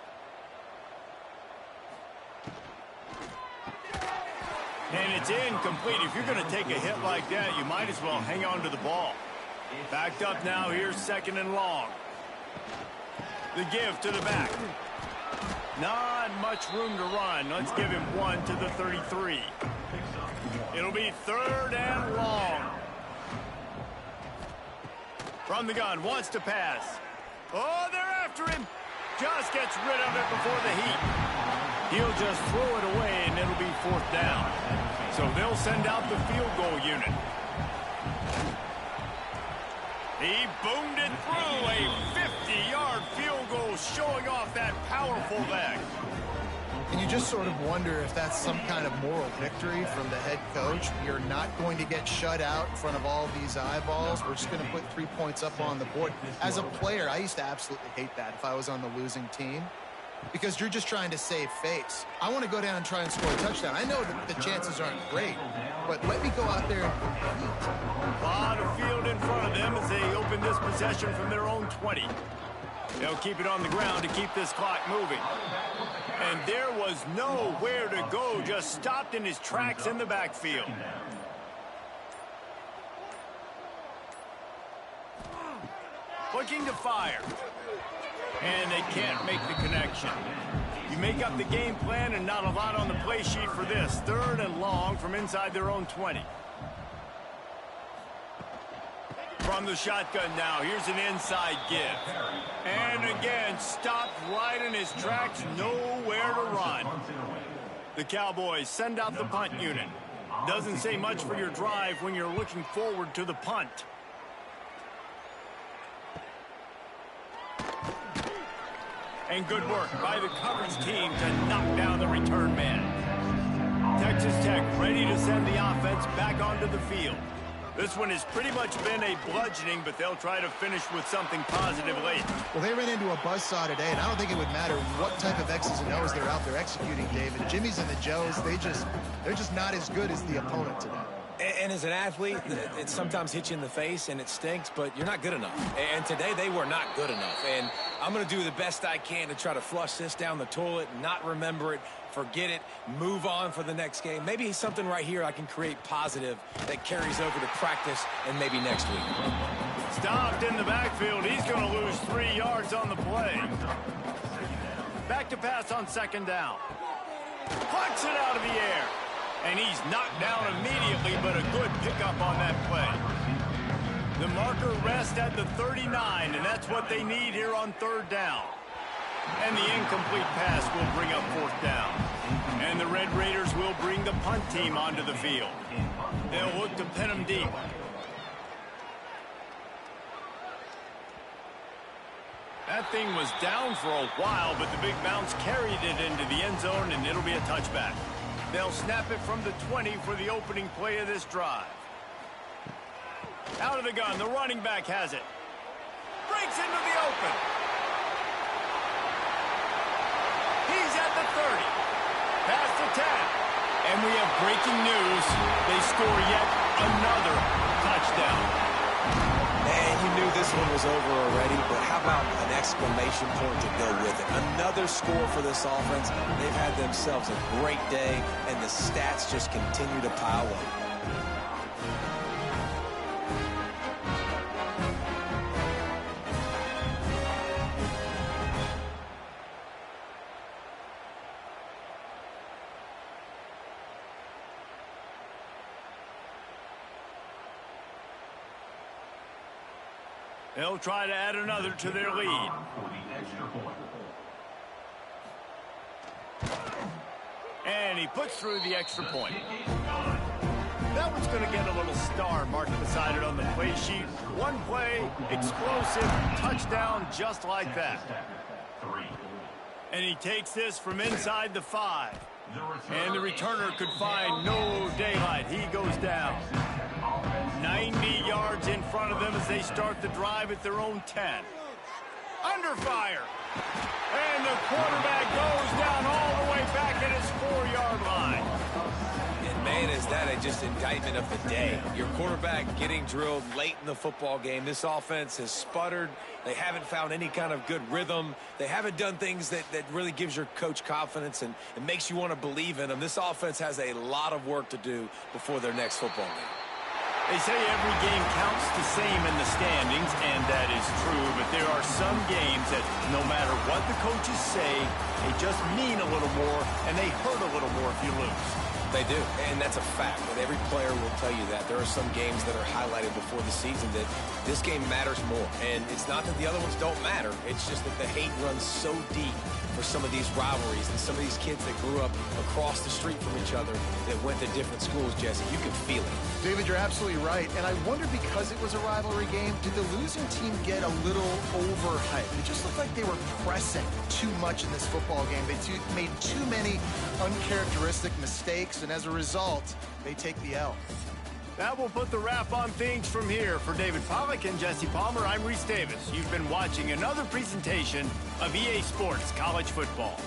And it's incomplete. If you're going to take a hit like that, you might as well hang on to the ball. Backed up now. Here's 2nd and long. The give to the back. Not much room to run. Let's give him 1 to the 33. It'll be 3rd and long. From the gun, wants to pass. Oh, they're after him. Just gets rid of it before the heat. He'll just throw it away, and it'll be 4th down. So they'll send out the field goal unit. He boomed it through. A 50-yard field goal showing off that powerful leg. And you just sort of wonder if that's some kind of moral victory from the head coach. You're not going to get shut out in front of all these eyeballs. We're just going to put 3 points up on the board. As a player, I used to absolutely hate that if I was on the losing team. because you're just trying to save face. I want to go down and try and score a touchdown. I know that the chances aren't great, but let me go out there and compete. A lot of field in front of them as they open this possession from their own 20. They'll keep it on the ground to keep this clock moving. And there was nowhere to go, just stopped in his tracks in the backfield. Looking to fire. And they can't make the connection. You make up the game plan and not a lot on the play sheet for this. 3rd and long from inside their own 20. From the shotgun now, here's an inside give. And again, stopped right in his tracks, nowhere to run. The Cowboys send out the punt unit. Doesn't say much for your drive when you're looking forward to the punt. And good work by the coverage team to knock down the return man. Texas Tech ready to send the offense back onto the field. This one has pretty much been a bludgeoning, but they'll try to finish with something positive late. Well, they ran into a buzzsaw today, and I don't think it would matter what type of X's and O's they're out there executing, David. Jimmy's and the Joes, they're just not as good as the opponent today. And as an athlete, it sometimes hits you in the face and it stinks, but you're not good enough. And today they were not good enough. And I'm going to do the best I can to try to flush this down the toilet, not remember it, forget it, move on for the next game. Maybe something right here I can create positive that carries over to practice and maybe next week. Stopped in the backfield. He's going to lose 3 yards on the play. Back to pass on 2nd down. Plucks it out of the air. And he's knocked down immediately, but a good pickup on that play. The marker rests at the 39, and that's what they need here on 3rd down. And the incomplete pass will bring up 4th down. And the Red Raiders will bring the punt team onto the field. They'll look to pin them deep. That thing was down for a while, but the big bounce carried it into the end zone, and it'll be a touchback. They'll snap it from the 20 for the opening play of this drive. Out of the gun, the running back has it. Breaks into the open. He's at the 30. Past the 10. And we have breaking news. They score yet another touchdown. Man, you knew this one was over already, but how about an exclamation point to go with it? Another score for this offense. They've had themselves a great day, and the stats just continue to pile up. They'll try to add another to their lead. And he puts through the extra point. That one's going to get a little star marked beside it on the play sheet. One play, explosive, touchdown just like that. And he takes this from inside the 5. And the returner could find no daylight. He goes down. 90 yards in front of them as they start the drive at their own 10. Under fire. And the quarterback goes down all the way back at his 4-yard line. And man, is that just indictment of the day. Your quarterback getting drilled late in the football game. This offense has sputtered. They haven't found any kind of good rhythm. They haven't done things that really gives your coach confidence and it makes you want to believe in them. This offense has a lot of work to do before their next football game. They say every game counts the same in the standings, and that is true, but there are some games that no matter what the coaches say, they just mean a little more, and they hurt a little more if you lose. They do, and that's a fact. But every player will tell you that. There are some games that are highlighted before the season that this game matters more. And it's not that the other ones don't matter. It's just that the hate runs so deep for some of these rivalries and some of these kids that grew up across the street from each other that went to different schools, Jesse. You can feel it. David, you're absolutely right. And I wonder, because it was a rivalry game, did the losing team get a little overhyped? It just looked like they were pressing too much in this football game. They made too many uncharacteristic mistakes, and as a result, they take the L. That will put the wrap on things from here. For David Pollack and Jesse Palmer, I'm Reese Davis. You've been watching another presentation of EA Sports College Football.